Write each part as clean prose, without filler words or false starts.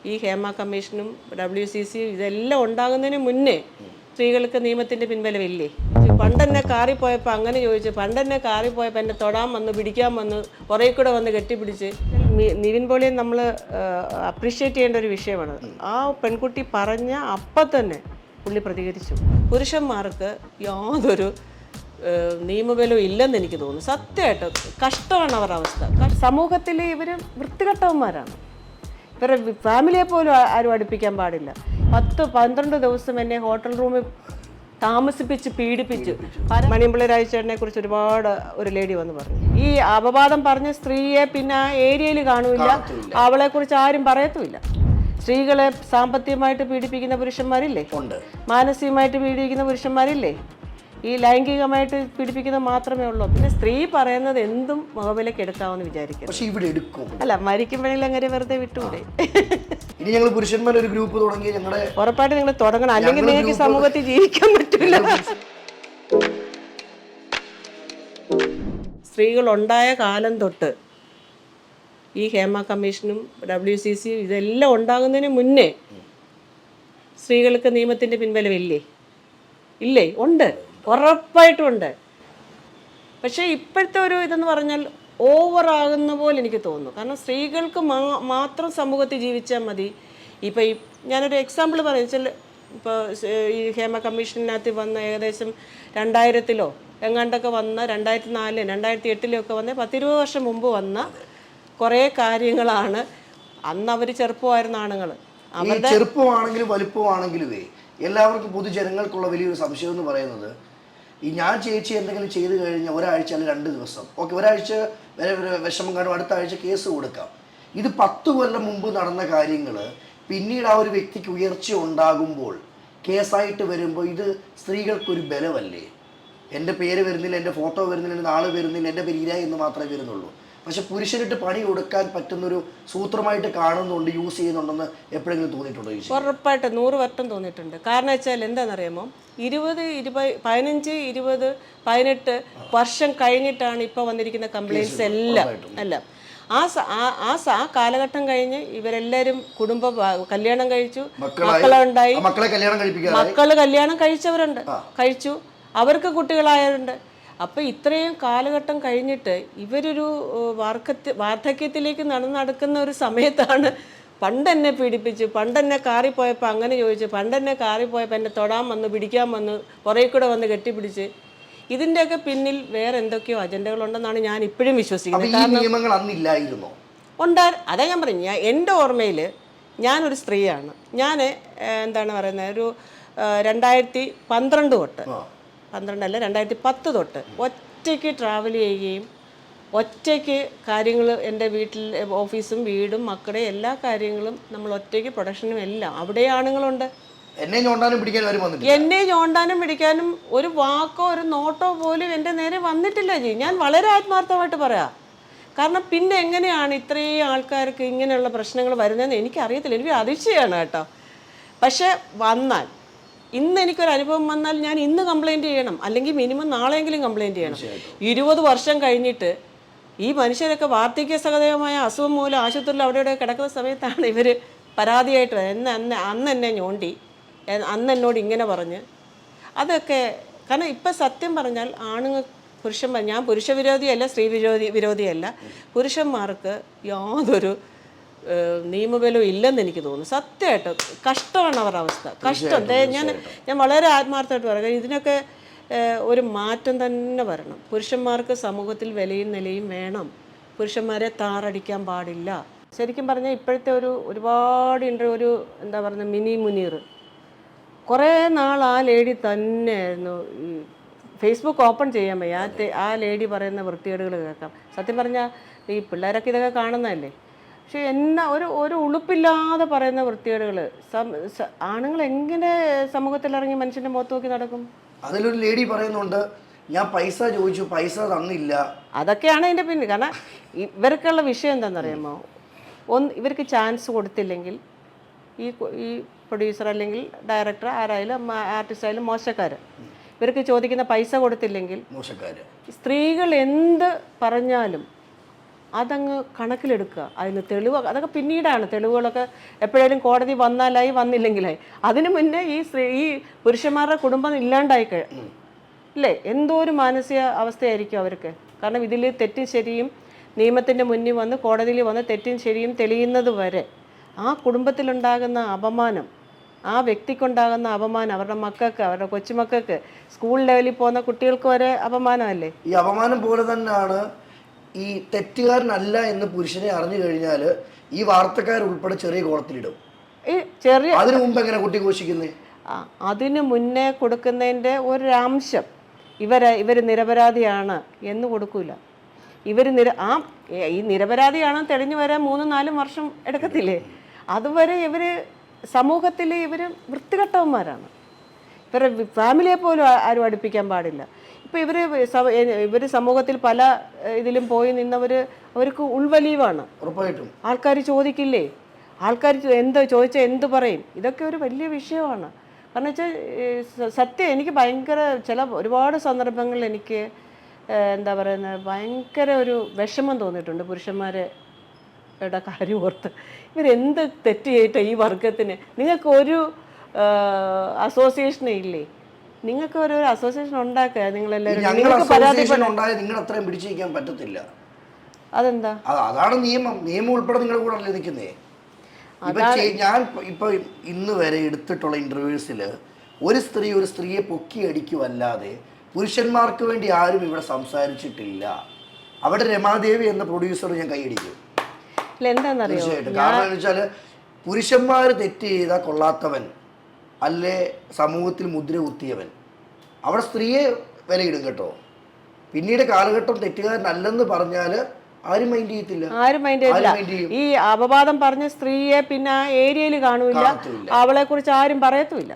ഈ ഹേമ കമ്മീഷനും WCC ഇതെല്ലാം ഉണ്ടാകുന്നതിന് മുന്നേ സ്ത്രീകൾക്ക് നിയമത്തിൻ്റെ പിൻബലമില്ലേ? പണ്ടെന്നെ കാറിപ്പോയപ്പോൾ അങ്ങനെ ചോദിച്ചു, പണ്ടെന്നെ കാറിപ്പോയപ്പോൾ എന്നെ തൊടാൻ വന്ന് പിടിക്കാൻ വന്ന് പുറകെ കൂടെ വന്ന് കെട്ടിപ്പിടിച്ച്. നിവിൻ പോളിയെ നമ്മൾ അപ്രീഷിയേറ്റ് ചെയ്യേണ്ട ഒരു വിഷയമാണ്. ആ പെൺകുട്ടി പറഞ്ഞ അപ്പം തന്നെ പുള്ളി പ്രതികരിച്ചു. പുരുഷന്മാർക്ക് യാതൊരു നിയമബലവും ഇല്ലെന്ന് എനിക്ക് തോന്നുന്നു. സത്യമായിട്ട് കഷ്ടമാണ് അവരുടെ അവസ്ഥ. സമൂഹത്തിൽ ഇവർ വൃത്തികെട്ടവന്മാരാണ്. ഇവരുടെ ഫാമിലിയെ പോലും ആരും അടുപ്പിക്കാൻ പാടില്ല. 10-12 ദിവസം എന്നെ ഹോട്ടൽ റൂമിൽ താമസിപ്പിച്ച് പീഡിപ്പിച്ചു. മണിയമ്പിള്ളി രാജേഷേട്ടനെ കുറിച്ച് ഒരുപാട് ഒരു ലേഡി വന്ന് പറഞ്ഞു. ഈ അപവാദം പറഞ്ഞ സ്ത്രീയെ പിന്നെ ആ ഏരിയയിൽ കാണൂല, അവളെ കുറിച്ച് ആരും പറയത്തുമില്ല. സ്ത്രീകളെ സാമ്പത്തികമായിട്ട് പീഡിപ്പിക്കുന്ന പുരുഷന്മാരില്ലേ, മാനസികമായിട്ട് പീഡിപ്പിക്കുന്ന പുരുഷന്മാരില്ലേ, ഈ ലൈംഗികമായിട്ട് പീഡിപ്പിക്കുന്നത് മാത്രമേ ഉള്ളൂ. പിന്നെ സ്ത്രീ പറയുന്നത് എന്തും മുഖവിലേക്ക് എടുക്കാമെന്ന് വിചാരിക്കും. അല്ല, മരിക്കുമ്പോഴെങ്കിലും അങ്ങനെ വെറുതെ വിട്ടുകൂടെ? ഇനി ഞങ്ങൾ പുരുഷന്മാരൊരു ഗ്രൂപ്പ് തുടങ്ങി ഉറപ്പായിട്ട് നിങ്ങൾ തുടങ്ങണം, അല്ലെങ്കിൽ നിങ്ങൾക്ക് സമൂഹത്തിൽ ജീവിക്കാൻ പറ്റില്ല. സ്ത്രീകൾ ഉണ്ടായ കാലം തൊട്ട് ഈ ഹേമ കമ്മീഷനും WCC ഇതെല്ലാം ഉണ്ടാകുന്നതിന് മുന്നേ സ്ത്രീകൾക്ക് നിയമത്തിൻ്റെ പിൻബലമില്ലേ? ഇല്ലേ? ഉണ്ട്, ഉറപ്പായിട്ടും ഉണ്ട്. പക്ഷേ ഇപ്പോഴത്തെ ഒരു ഇതെന്ന് പറഞ്ഞാൽ ഓവറാകുന്ന പോലെ എനിക്ക് തോന്നുന്നു. കാരണം സ്ത്രീകൾക്ക് മാത്രം സമൂഹത്തിൽ ജീവിച്ചാൽ മതി. ഇപ്പോൾ ഞാനൊരു എക്സാമ്പിൾ പറയാം വെച്ചാൽ, ഇപ്പോൾ ഈ ഹേമ കമ്മീഷനകത്ത് വന്ന ഏകദേശം 2000-ലോ എങ്ങാണ്ടൊക്കെ വന്ന 2004, 2008-ലൊക്കെ വന്ന 10-20 വർഷം മുമ്പ് വന്ന കുറേ കാര്യങ്ങളാണ്. അന്ന് അവർ ചെറുപ്പമായിരുന്ന ആണുങ്ങൾ. അവരുടെ ചെറുപ്പമാണെങ്കിലും വലുപ്പമാണെങ്കിലും എല്ലാവർക്കും പൊതുജനങ്ങൾക്കുള്ള വലിയൊരു സംശയം എന്ന് പറയുന്നത്, ഈ ഞാൻ ചേച്ചി എന്തെങ്കിലും ചെയ്തു കഴിഞ്ഞാൽ ഒരാഴ്ച അല്ലെങ്കിൽ 2 ദിവസം, ഓക്കെ, ഒരാഴ്ച വരെ വിഷമം കാണും, അടുത്ത ആഴ്ച കേസ് കൊടുക്കാം. ഇത് 10 കൊല്ലം മുമ്പ് നടന്ന കാര്യങ്ങൾ പിന്നീട് ആ ഒരു വ്യക്തിക്ക് ഉയർച്ച ഉണ്ടാകുമ്പോൾ കേസായിട്ട് വരുമ്പോൾ ഇത് സ്ത്രീകൾക്കൊരു ബലമല്ലേ? എൻ്റെ പേര് വരുന്നില്ല, എൻ്റെ ഫോട്ടോ വരുന്നില്ല, എൻ്റെ നാള് വരുന്നില്ല, എൻ്റെ പേര് ഇര എന്ന് മാത്രമേ വരുന്നുള്ളൂ. പക്ഷെ പുരുഷനിട്ട് പണി കൊടുക്കാൻ പറ്റുന്നൊരു സൂത്രമായിട്ട് കാണുന്നുണ്ട്, യൂസ് ചെയ്യുന്നുണ്ടെന്ന് എപ്പോഴെങ്കിലും തോന്നിയിട്ടുണ്ടോ? ഉറപ്പായിട്ട് 100 വട്ടം തോന്നിയിട്ടുണ്ട്. കാരണം വെച്ചാൽ എന്താണെന്നറിയാമോ, 15, 20, 18 വർഷം കഴിഞ്ഞിട്ടാണ് ഇപ്പോൾ വന്നിരിക്കുന്ന കംപ്ലയിൻറ്റ്സ് എല്ലാം. ആ കാലഘട്ടം കഴിഞ്ഞ് ഇവരെല്ലാവരും കല്യാണം കഴിച്ചു, മക്കളുണ്ടായി, മക്കള് കല്യാണം കഴിച്ചു, അവർക്ക് കുട്ടികളായവരുണ്ട്. അപ്പോൾ ഇത്രയും കാലഘട്ടം കഴിഞ്ഞിട്ട് ഇവരൊരു വാർദ്ധക്യത്തിലേക്ക് നടക്കുന്ന ഒരു സമയത്താണ് പണ്ടെന്നെ പീഡിപ്പിച്ചു, പണ്ടെന്നെ കാറിപ്പോയപ്പോൾ അങ്ങനെ ചോദിച്ചു, പണ്ടെന്നെ കാറിപ്പോയപ്പോൾ എന്നെ തൊടാൻ വന്ന് പിടിക്കാൻ വന്ന് പുറകെ കൂടെ വന്ന് കെട്ടിപ്പിടിച്ച്. ഇതിൻ്റെയൊക്കെ പിന്നിൽ വേറെ എന്തൊക്കെയോ അജണ്ടകളുണ്ടെന്നാണ് ഞാൻ ഇപ്പോഴും വിശ്വസിക്കുന്നത്. അതാ ഞാൻ പറഞ്ഞു, എൻ്റെ ഓർമ്മയിൽ ഞാനൊരു സ്ത്രീയാണ്. ഞാൻ എന്താണ് പറയുന്നത്, ഒരു 2012 തൊട്ട്, 12 അല്ല 2010 തൊട്ട് ഒറ്റയ്ക്ക് ട്രാവൽ ചെയ്യുകയും ഒറ്റയ്ക്ക് കാര്യങ്ങൾ, എൻ്റെ വീട്ടിൽ ഓഫീസും വീടും മക്കളുടെ എല്ലാ കാര്യങ്ങളും നമ്മൾ ഒറ്റയ്ക്ക്, പ്രൊഡക്ഷനും എല്ലാം അവിടെ ആണുങ്ങളുണ്ട്. എന്നെ ഞോണ്ടാനും പിടിക്കാനും ഒരു വാക്കോ ഒരു നോട്ടോ പോലും എൻ്റെ നേരെ വന്നിട്ടില്ല. ഞാൻ വളരെ ആത്മാർത്ഥമായിട്ട് പറയാം. കാരണം പിന്നെ എങ്ങനെയാണ് ഇത്രയും ആൾക്കാർക്ക് ഇങ്ങനെയുള്ള പ്രശ്നങ്ങൾ വരുന്നതെന്ന് എനിക്കറിയത്തില്ല. എനിക്ക് അതിശയമാണ് കേട്ടോ. പക്ഷെ വന്നാൽ, ഇന്ന് എനിക്കൊരു അനുഭവം വന്നാൽ ഞാൻ ഇന്ന് കംപ്ലയിൻറ്റ് ചെയ്യണം, അല്ലെങ്കിൽ മിനിമം നാളെയെങ്കിലും കംപ്ലയിൻറ്റ് ചെയ്യണം. 20 വർഷം കഴിഞ്ഞിട്ട് ഈ മനുഷ്യരൊക്കെ വാർദ്ധക്യ സഹജമായ അസുഖം മൂലം ആശുപത്രിയിൽ അവിടെ കിടക്കുന്ന സമയത്താണ് ഇവർ പരാതിയായിട്ട് അന്ന് എന്നെ ഞോണ്ടി, അന്ന് എന്നോട് ഇങ്ങനെ പറഞ്ഞ്. അതൊക്കെ കാരണം ഇപ്പം സത്യം പറഞ്ഞാൽ പുരുഷന്മാർ, ഞാൻ പുരുഷവിരോധിയല്ല, സ്ത്രീ വിരോധിയല്ല, പുരുഷന്മാർക്ക് യാതൊരു നിയമബലവും ഇല്ലെന്ന് എനിക്ക് തോന്നുന്നു. സത്യമായിട്ട് കഷ്ടമാണ് അവരുടെ അവസ്ഥ. കഷ്ടം. ഞാൻ വളരെ ആത്മാർത്ഥമായിട്ട് പറയാം, ഇതിനൊക്കെ ഒരു മാറ്റം തന്നെ വരണം. പുരുഷന്മാർക്ക് സമൂഹത്തിൽ വിലയും നിലയും വേണം. പുരുഷന്മാരെ താറടിക്കാൻ പാടില്ല. ശരിക്കും പറഞ്ഞാൽ ഇപ്പോഴത്തെ ഒരുപാട് ഒരു എന്താ പറയുക, മിനി മുനീർ കുറേ നാൾ ആ ലേഡി തന്നെയായിരുന്നു. ഈ ഫേസ്ബുക്ക് ഓപ്പൺ ചെയ്യാൻ വയ്യ, ആ ലേഡി പറയുന്ന വൃത്തികേടുകൾ കേൾക്കാം. സത്യം പറഞ്ഞാൽ ഈ പിള്ളേരൊക്കെ ഇതൊക്കെ കാണുന്നതല്ലേ. പക്ഷെ ഒരു ഉളുപ്പില്ലാതെ പറയുന്ന വൃത്തികേടുകൾ. ആണുങ്ങൾ എങ്ങനെ സമൂഹത്തിലിറങ്ങി മനുഷ്യൻ്റെ മുഖത്ത് നോക്കി നടക്കും? അതിലൊരു ലേഡി പറയുന്നുണ്ട്, ഞാൻ പൈസ ചോദിച്ചു, പൈസ തന്നില്ല. അതൊക്കെയാണ് അതിൻ്റെ പിന്നിൽ. കാരണം ഇവർക്കുള്ള വിഷയം എന്താണെന്നറിയാമോ, ഇവർക്ക് ചാൻസ് കൊടുത്തില്ലെങ്കിൽ ഈ പ്രൊഡ്യൂസർ അല്ലെങ്കിൽ ഡയറക്ടർ ആരായാലും ആർട്ടിസ്റ്റ് ആയാലും മോശക്കാർ. ഇവർക്ക് ചോദിക്കുന്ന പൈസ കൊടുത്തില്ലെങ്കിൽ സ്ത്രീകൾ എന്ത് പറഞ്ഞാലും അതങ്ങ് കണക്കിലെടുക്കുക. അതിന് തെളിവ് അതൊക്കെ പിന്നീടാണ്. തെളിവുകളൊക്കെ എപ്പോഴേലും കോടതി വന്നാലായി, വന്നില്ലെങ്കിലായി. അതിനു മുന്നേ ഈ പുരുഷന്മാരുടെ കുടുംബം ഇല്ലാണ്ടായി ഇല്ലേ? എന്തോ ഒരു മാനസിക അവസ്ഥയായിരിക്കും അവർക്ക്. കാരണം ഇതിൽ തെറ്റും ശരിയും നിയമത്തിൻ്റെ മുന്നിൽ വന്ന് കോടതിയിൽ വന്ന് തെറ്റും ശരിയും തെളിയുന്നത് വരെ ആ കുടുംബത്തിലുണ്ടാകുന്ന അപമാനം, ആ വ്യക്തിക്കുണ്ടാകുന്ന അപമാനം, അവരുടെ മക്കൾക്ക്, അവരുടെ കൊച്ചുമക്കൾക്ക്, സ്കൂൾ ലെവലിൽ പോകുന്ന കുട്ടികൾക്ക് വരെ അപമാനമല്ലേ? ഈ അപമാനം പോലെ തന്നെയാണ് ഈ തെറ്റുകാരനല്ല എന്ന് പുരുഷനെ അറിഞ്ഞു കഴിഞ്ഞാൽ ഈ വാർത്തക്കാരുൾപ്പെടെ ചെറിയ കോളത്തിലിടും. ഈ ചെറിയ അതിനു മുമ്പ് എങ്ങനെ കുട്ടി ഘോഷിക്കുന്നേ? അതിന് മുന്നേ കൊടുക്കുന്നതിൻ്റെ ഒരംശം ഇവർ നിരപരാധിയാണ് എന്ന് കൊടുക്കൂല. ഈ നിരപരാധിയാണെന്ന് തെളിഞ്ഞു വരാൻ 3-4 വർഷം എടുക്കത്തില്ലേ? അതുവരെ സമൂഹത്തിൽ ഇവർ വൃത്തികെട്ടവന്മാരാണ്. ഇവരുടെ ഫാമിലിയെ പോലും ആരും അടുപ്പിക്കാൻ പാടില്ല. ഇപ്പോൾ ഇവർ സമൂഹത്തിൽ പല ഇതിലും പോയി നിന്നവർ, അവർക്ക് ഉൾവലിവാണ്. ഉറപ്പായിട്ടും ആൾക്കാർ ചോദിക്കില്ലേ? ആൾക്കാർ ചോദിച്ചാൽ എന്ത് പറയും? ഇതൊക്കെ ഒരു വലിയ വിഷയമാണ്. കാരണം വെച്ചാൽ സത്യം എനിക്ക് ഭയങ്കര ഒരുപാട് സന്ദർഭങ്ങളിൽ എനിക്ക് എന്താ പറയുന്നത്, ഭയങ്കര ഒരു വിഷമം തോന്നിയിട്ടുണ്ട് പുരുഷന്മാരുടെ കാര്യം ഓർത്ത്. ഇവരെന്ത് തെറ്റ് ചെയ്തിട്ട് ഈ വർഗത്തിന്? നിങ്ങൾക്കൊരു അസോസിയേഷനേ ഇല്ലേ? നിങ്ങൾക്ക് ഒരു അസോസിയേഷൻ ഉണ്ടാക്കുക. നിങ്ങളെല്ലാവരും അത്രയും പിടിച്ചിരിക്കാൻ പറ്റത്തില്ല. അതെന്താ? അതാണ് നിയമം ഉൾപ്പെടെ നിങ്ങളുടെ കൂടെ അല്ലേ നിൽക്കുന്നേ? ഞാൻ ഇപ്പൊ ഇന്ന് വരെ എടുത്തിട്ടുള്ള ഇന്റർവ്യൂസിൽ ഒരു സ്ത്രീയെ പൊക്കി അടിക്കുവല്ലാതെ പുരുഷന്മാർക്ക് വേണ്ടി ആരും ഇവിടെ സംസാരിച്ചിട്ടില്ല. അവിടെ രമാദേവി എന്ന പ്രൊഡ്യൂസർ ഞാൻ കൈയടിക്കും. തീർച്ചയായിട്ടും. കാരണം എന്ന് വെച്ചാല് പുരുഷന്മാർ തെറ്റ് ചെയ്താൽ കൊള്ളാത്തവൻ, അല്ലേ സമൂഹത്തിൽ മുദ്ര കുത്തിയവൻ, അവിടെ സ്ത്രീയെ വിലയിടും കേട്ടോ. പിന്നീട് കാലഘട്ടം തെറ്റുകാരനല്ലെന്ന് പറഞ്ഞാൽ ആരും മൈൻഡ് ചെയ്യത്തില്ല. ഈ അപവാദം പറഞ്ഞ സ്ത്രീയെ പിന്നെ ആ ഏരിയയിൽ കാണൂല, അവളെ കുറിച്ച് ആരും പറയത്തുമില്ല.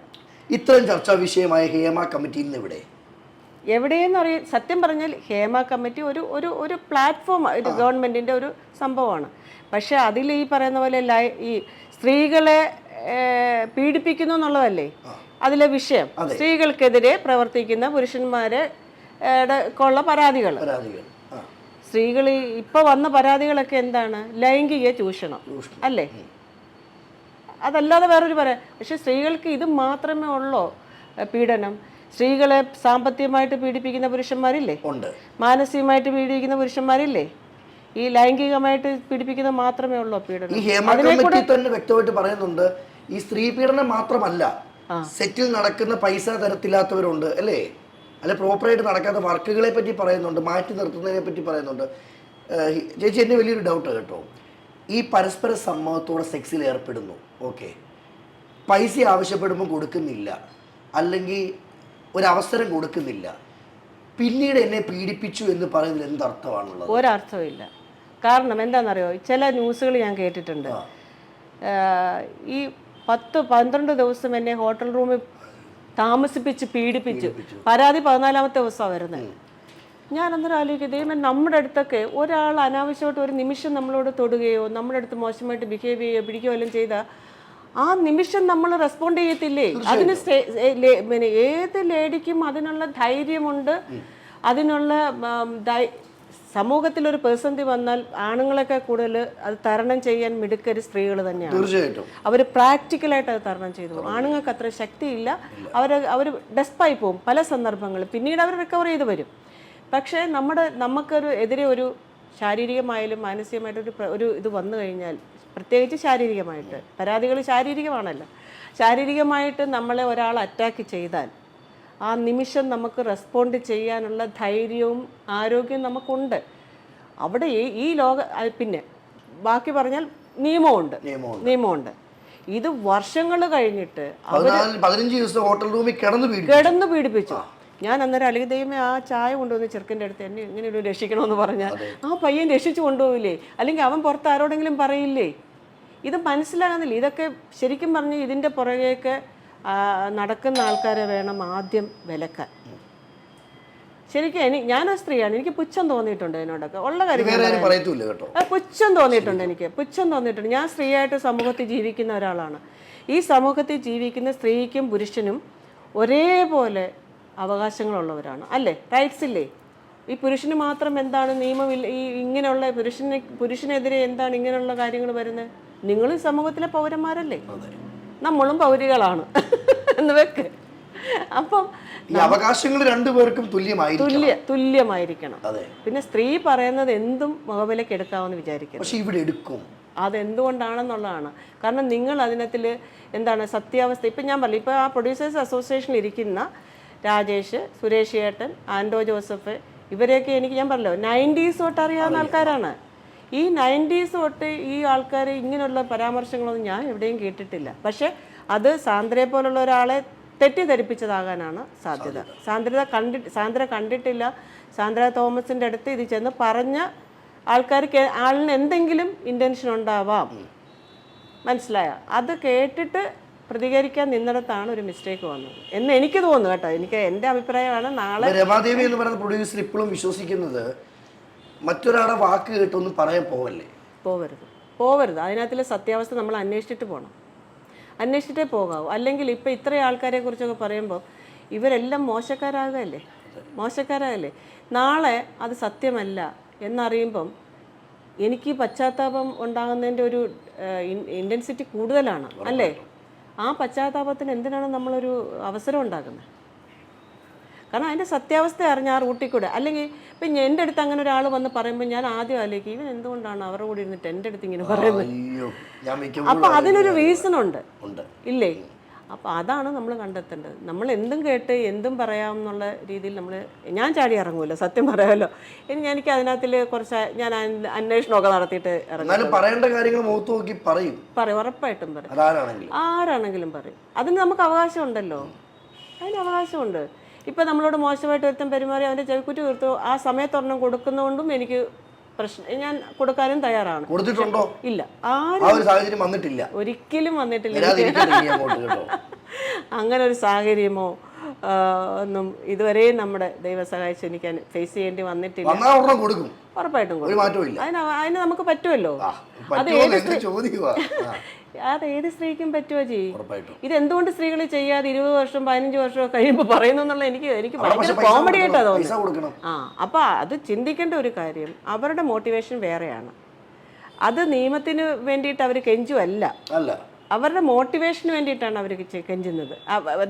ഇത്രയും ചർച്ചാ വിഷയമായ ഹേമ കമ്മിറ്റി ഇന്ന് എവിടെയെന്ന് അറിയാം. സത്യം പറഞ്ഞാൽ ഹേമ കമ്മിറ്റി ഒരു പ്ലാറ്റ്ഫോം, ഗവൺമെന്റിന്റെ ഒരു സംഭവമാണ്. പക്ഷെ അതിൽ ഈ പറയുന്ന പോലെ ഈ സ്ത്രീകളെ പീഡിപ്പിക്കുന്നു എന്നുള്ളതല്ലേ അതിലെ വിഷയം. സ്ത്രീകൾക്കെതിരെ പ്രവർത്തിക്കുന്ന പുരുഷന്മാരെ ഉള്ള പരാതികൾ. സ്ത്രീകൾ ഇപ്പൊ വന്ന പരാതികളൊക്കെ എന്താണ്? ലൈംഗിക ചൂഷണം അല്ലേ? അതല്ലാതെ വേറൊരു പറയാം. പക്ഷെ സ്ത്രീകൾക്ക് ഇത് മാത്രമേ ഉള്ളൂ പീഡനം. സ്ത്രീകളെ സാമ്പത്തികമായിട്ട് പീഡിപ്പിക്കുന്ന പുരുഷന്മാരില്ലേ? മാനസികമായിട്ട് പീഡിപ്പിക്കുന്ന പുരുഷന്മാരില്ലേ? ഈ ലൈംഗികമായിട്ട് പീഡിപ്പിക്കുന്ന മാത്രമേ ഉള്ളൂ പീഡനം. ഈ ഹേമ കമ്മിറ്റി തന്നെ വ്യക്തമായിട്ട് പറയുന്നുണ്ട്, ഈ സ്ത്രീ പീഡനം മാത്രമല്ല, സെറ്റിൽ നടക്കുന്ന പൈസ തരത്തില്ലാത്തവരുണ്ട് അല്ലേ? അല്ലെ പ്രോപ്പറായിട്ട് നടക്കാത്ത വർക്കുകളെ പറ്റി പറയുന്നുണ്ട്, മാറ്റി നിർത്തുന്നതിനെ പറ്റി പറയുന്നുണ്ട്. ചേച്ചി, എന്നെ വലിയൊരു ഡൗട്ട് കേട്ടോ. ഈ പരസ്പര സമ്മതത്തോടെ സെക്സിൽ ഏർപ്പെടുന്നു, ഓക്കെ, പൈസ ആവശ്യപ്പെടുമ്പോൾ കൊടുക്കുന്നില്ല, അല്ലെങ്കിൽ ഒരവസരം കൊടുക്കുന്നില്ല, പിന്നീട് എന്നെ പീഡിപ്പിച്ചു എന്ന് പറയുന്നതിൽ എന്തർത്ഥമാണുള്ളത്? ഒരർത്ഥമില്ല. കാരണം എന്താണെന്നറിയോ, ചില ന്യൂസുകൾ ഞാൻ കേട്ടിട്ടുണ്ട്. ഈ 10-12 ദിവസം എന്നെ ഹോട്ടൽ റൂമിൽ താമസിപ്പിച്ച് പീഡിപ്പിച്ചു, പരാതി 14ാമത്തെ ദിവസമാണ് വരുന്നത്. ഞാൻ അന്നേരം ആലോചിക്കും, ദൈവം നമ്മുടെ അടുത്തൊക്കെ ഒരാൾ അനാവശ്യമായിട്ട് ഒരു നിമിഷം നമ്മളോട് തൊടുകയോ നമ്മുടെ അടുത്ത് മോശമായിട്ട് ബിഹേവ് ചെയ്യുകയോ പിടിക്കുകയോ എല്ലാം ചെയ്താൽ ആ നിമിഷം നമ്മൾ റെസ്പോണ്ട് ചെയ്യത്തില്ലേ? അതിന് പിന്നെ ഏത് ലേഡിക്കും അതിനുള്ള ധൈര്യമുണ്ട്, അതിനുള്ള സമൂഹത്തിലൊരു പ്രതിസന്ധി വന്നാൽ ആണുങ്ങളൊക്കെ കൂടുതൽ അത് തരണം ചെയ്യാൻ മിടുക്കര് സ്ത്രീകൾ തന്നെയാണ്. തീർച്ചയായിട്ടും അവർ പ്രാക്ടിക്കലായിട്ട് അത് തരണം ചെയ്തു. ആണുങ്ങൾക്ക് അത്ര ശക്തിയില്ല, അവർ ഡെസ്പായി പോകും പല സന്ദർഭങ്ങളിൽ, പിന്നീട് അവർ റിക്കവർ ചെയ്ത് വരും. പക്ഷേ നമുക്കൊരു എതിരെ ഒരു ശാരീരികമായാലും മാനസികമായിട്ടൊരു ഇത് വന്നു കഴിഞ്ഞാൽ, പ്രത്യേകിച്ച് ശാരീരികമായിട്ട്, പരാതികൾ ശാരീരികമാണല്ലോ, ശാരീരികമായിട്ട് നമ്മളെ ഒരാൾ അറ്റാക്ക് ചെയ്താൽ ആ നിമിഷം നമുക്ക് റെസ്പോണ്ട് ചെയ്യാനുള്ള ധൈര്യവും ആരോഗ്യവും നമുക്കുണ്ട്. അവിടെ ഈ പിന്നെ ബാക്കി പറഞ്ഞാൽ നിയമമുണ്ട്. ഇത് വർഷങ്ങൾ കഴിഞ്ഞിട്ട് 15 ദിവസം ഹോട്ടൽ റൂമിൽ കിടന്നു പീഡിപ്പിച്ചു. ഞാൻ അന്നേരം അല്ലെങ്കിൽ ദൈവമേ ആ ചായ കൊണ്ടുവന്ന് ചെറുക്കൻ്റെ അടുത്ത് എന്നെ ഇങ്ങനെ ഒരു രക്ഷിക്കണമെന്ന് പറഞ്ഞാൽ ആ പയ്യൻ രക്ഷിച്ചു കൊണ്ടുപോകില്ലേ? അല്ലെങ്കിൽ അവൻ പുറത്ത് ആരോടെങ്കിലും പറയില്ലേ? ഇത് മനസ്സിലാകുന്നില്ല. ഇതൊക്കെ ശരിക്കും പറഞ്ഞ് ഇതിൻ്റെ പുറകെയൊക്കെ നടക്കുന്ന ആൾക്കാരെ വേണം ആദ്യം വിലക്കാൻ. ശരിക്കും ഞാനൊരു സ്ത്രീയാണ്, എനിക്ക് പുച്ഛം തോന്നിയിട്ടുണ്ട് ഇതിനോടൊക്കെ ഉള്ള കാര്യം. പുച്ഛം തോന്നിയിട്ടുണ്ട്. ഞാൻ സ്ത്രീയായിട്ട് സമൂഹത്തിൽ ജീവിക്കുന്ന ഒരാളാണ്. ഈ സമൂഹത്തിൽ ജീവിക്കുന്ന സ്ത്രീക്കും പുരുഷനും ഒരേപോലെ അവകാശങ്ങളുള്ളവരാണ് അല്ലേ? റൈറ്റ്സ് ഇല്ലേ? ഈ പുരുഷന് മാത്രം എന്താണ് നിയമമില്ല, ഈ ഇങ്ങനെയുള്ള പുരുഷനെതിരെ എന്താണ് ഇങ്ങനെയുള്ള കാര്യങ്ങൾ വരുന്നത്? നിങ്ങളും സമൂഹത്തിലെ പൗരന്മാരല്ലേ, നമ്മളും പൗരികളാണ് എന്ന് വെക്ക്. അപ്പം ഈ അവകാശങ്ങൾ രണ്ടുപേർക്കും തുല്യമായിരിക്കണം. പിന്നെ സ്ത്രീ പറയുന്നത് എന്തും മുഖവിലേക്ക് എടുക്കാമെന്ന് വിചാരിക്കണം. പക്ഷെ ഇവിടെ എടുക്കും. അതെന്തുകൊണ്ടാണെന്നുള്ളതാണ്. കാരണം നിങ്ങൾ അതിനകത്തിൽ എന്താണ് സത്യാവസ്ഥ. ഇപ്പം ഞാൻ പറഞ്ഞു, ഇപ്പോൾ ആ പ്രൊഡ്യൂസേഴ്സ് അസോസിയേഷനിൽ ഇരിക്കുന്ന രാജേഷ്, സുരേഷ് ഏട്ടൻ, ആൻഡോ ജോസഫ്, ഇവരെയൊക്കെ എനിക്ക് ഞാൻ പറഞ്ഞല്ലോ 90s തൊട്ട് അറിയാവുന്ന ആൾക്കാരാണ്. ഈ 90s തൊട്ട് ഈ ആൾക്കാർ ഇങ്ങനെയുള്ള പരാമർശങ്ങളൊന്നും ഞാൻ എവിടെയും കേട്ടിട്ടില്ല. പക്ഷേ അത് സാന്ദ്രയെ പോലുള്ള ഒരാളെ തെറ്റിദ്ധരിപ്പിച്ചതാകാനാണ് സാധ്യത. സാന്ദ്ര കണ്ടിട്ടില്ല. സാന്ദ്ര തോമസിൻ്റെ അടുത്ത് ഇത് ചെന്ന് പറഞ്ഞ ആൾക്കാർക്ക് ആളിന് എന്തെങ്കിലും ഇൻറ്റൻഷൻ ഉണ്ടാവാം, മനസ്സിലായ? അത് കേട്ടിട്ട് പ്രതികരിക്കാൻ നിന്നിടത്താണ് ഒരു മിസ്റ്റേക്ക് വന്നത് എന്ന് എനിക്ക് തോന്നുന്നു കേട്ടോ. എനിക്ക് എൻ്റെ അഭിപ്രായമാണ്. നാളെ രമാദേവി എന്ന് പറയുന്ന പ്രൊഡ്യൂസർ ഇപ്പോഴും വിശ്വസിക്കുന്നത് മറ്റൊരാളുടെ വാക്ക് കേട്ടൊന്നും പറയാൻ പോവരുത്. അതിനകത്തിലെ സത്യാവസ്ഥ നമ്മൾ അന്വേഷിച്ചിട്ടേ പോകാവൂ. അല്ലെങ്കിൽ ഇപ്പം ഇത്രയും ആൾക്കാരെ കുറിച്ചൊക്കെ പറയുമ്പോൾ ഇവരെല്ലാം മോശക്കാരാകല്ലേ. നാളെ അത് സത്യമല്ല എന്നറിയുമ്പം എനിക്ക് പശ്ചാത്താപം ഉണ്ടാകുന്നതിൻ്റെ ഒരു ഇൻറ്റൻസിറ്റി കൂടുതലാണ് അല്ലേ? ആ പശ്ചാത്താപത്തിന് എന്തിനാണ് നമ്മളൊരു അവസരം ഉണ്ടാക്കുന്നത്? കാരണം അതിൻ്റെ സത്യാവസ്ഥ അറിഞ്ഞ ആ റൂട്ടിൽ കൂടെ. അല്ലെങ്കിൽ ഇപ്പം എൻ്റെ അടുത്ത് അങ്ങനെ ഒരാൾ വന്ന് പറയുമ്പോൾ ഞാൻ ആദ്യം ആലോചിക്കും, ഇവൻ എന്തുകൊണ്ടാണ് അവരുടെ കൂടെ ഇരുന്നിട്ട് എൻ്റെ അടുത്ത് ഇങ്ങനെ പറയുന്നത്? അപ്പം അതിനൊരു റീസൺ ഉണ്ട് ഇല്ലേ? അപ്പോൾ അതാണ് നമ്മൾ കണ്ടെത്തേണ്ടത്. നമ്മൾ എന്തും കേട്ട് എന്തും പറയാമെന്നുള്ള രീതിയിൽ ഞാൻ ചാടി ഇറങ്ങുമല്ലോ, സത്യം പറയാമല്ലോ. എനിക്ക് അതിനകത്തിൽ കുറച്ച് ഞാൻ അന്വേഷണമൊക്കെ നടത്തിയിട്ട് പറയേണ്ട കാര്യങ്ങൾ മുഖത്ത് നോക്കി പറയും, ഉറപ്പായിട്ടും പറയും, ആരാണെങ്കിലും പറയും. അതിന് നമുക്ക് അവകാശമുണ്ടല്ലോ, അതിന് അവകാശമുണ്ട്. ഇപ്പം നമ്മളോട് മോശമായിട്ട് ഒരുത്തം പെരുമാറി അവൻ്റെ ചെവിക്കുറ്റി തീർത്തു, ആ സമയത്തൊരെണ്ണം കൊടുക്കുന്നതുകൊണ്ടും എനിക്ക് പ്രശ്നം, ഞാൻ കൊടുക്കാനും തയ്യാറാണ്. കൊടുത്തിട്ടുണ്ടോ? ഇല്ല, ഒരിക്കലും വന്നിട്ടില്ല. അങ്ങനെ ഒരു സാഹചര്യമോ ഒന്നും ഇതുവരെയും നമ്മുടെ ദൈവം സഹായിച്ച് എനിക്ക് ഫേസ് ചെയ്യേണ്ടി വന്നിട്ടില്ല. ഉറപ്പായിട്ടും അതിന് നമുക്ക് പറ്റുമല്ലോ. അത് ഏത് സ്ത്രീക്കും പറ്റുമോ ഇതെന്തുകൊണ്ട് സ്ത്രീകൾ ചെയ്യാതെ 20 വർഷം 15 വർഷം കഴിയുമ്പോൾ പറയുന്നു എന്നുള്ള എനിക്ക് ഭയങ്കര കോമഡി ആയിട്ടാ തോന്നുന്നു. അപ്പൊ അത് ചിന്തിക്കേണ്ട ഒരു കാര്യം, അവരുടെ മോട്ടിവേഷൻ വേറെയാണ്. അത് നിയമത്തിന് വേണ്ടിയിട്ട് അവർ കെഞ്ചുമല്ല, അവരുടെ മോട്ടിവേഷന് വേണ്ടിയിട്ടാണ് അവർ കെഞ്ചുന്നത്,